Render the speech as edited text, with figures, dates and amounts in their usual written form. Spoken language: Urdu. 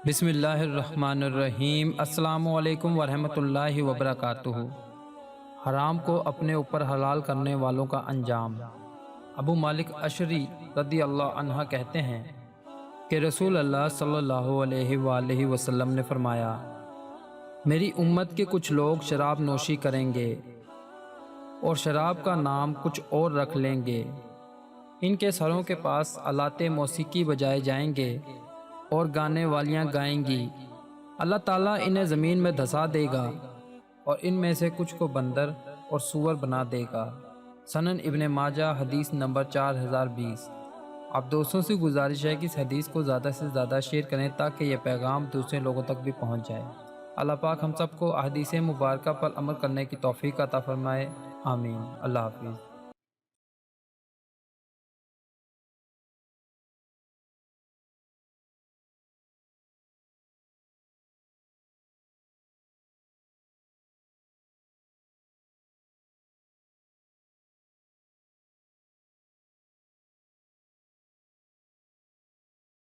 بسم اللہ الرحمن الرحیم۔ السلام علیکم ورحمۃ اللہ وبرکاتہ۔ حرام کو اپنے اوپر حلال کرنے والوں کا انجام۔ ابو مالک اشعری رضی اللہ عنہ کہتے ہیں کہ رسول اللہ صلی اللہ علیہ وآلہ وسلم نے فرمایا، میری امت کے کچھ لوگ شراب نوشی کریں گے اور شراب کا نام کچھ اور رکھ لیں گے۔ ان کے سروں کے پاس آلات موسیقی بجائے جائیں گے اور گانے والیاں گائیں گی۔ اللہ تعالیٰ انہیں زمین میں دھسا دے گا اور ان میں سے کچھ کو بندر اور سور بنا دے گا۔ سنن ابن ماجہ حدیث نمبر 4020۔ آپ دوستوں سے گزارش ہے کہ اس حدیث کو زیادہ سے زیادہ شیئر کریں تاکہ یہ پیغام دوسرے لوگوں تک بھی پہنچ جائے۔ اللہ پاک ہم سب کو احادیث مبارکہ پر عمل کرنے کی توفیق عطا فرمائے، آمین۔ اللہ حافظ۔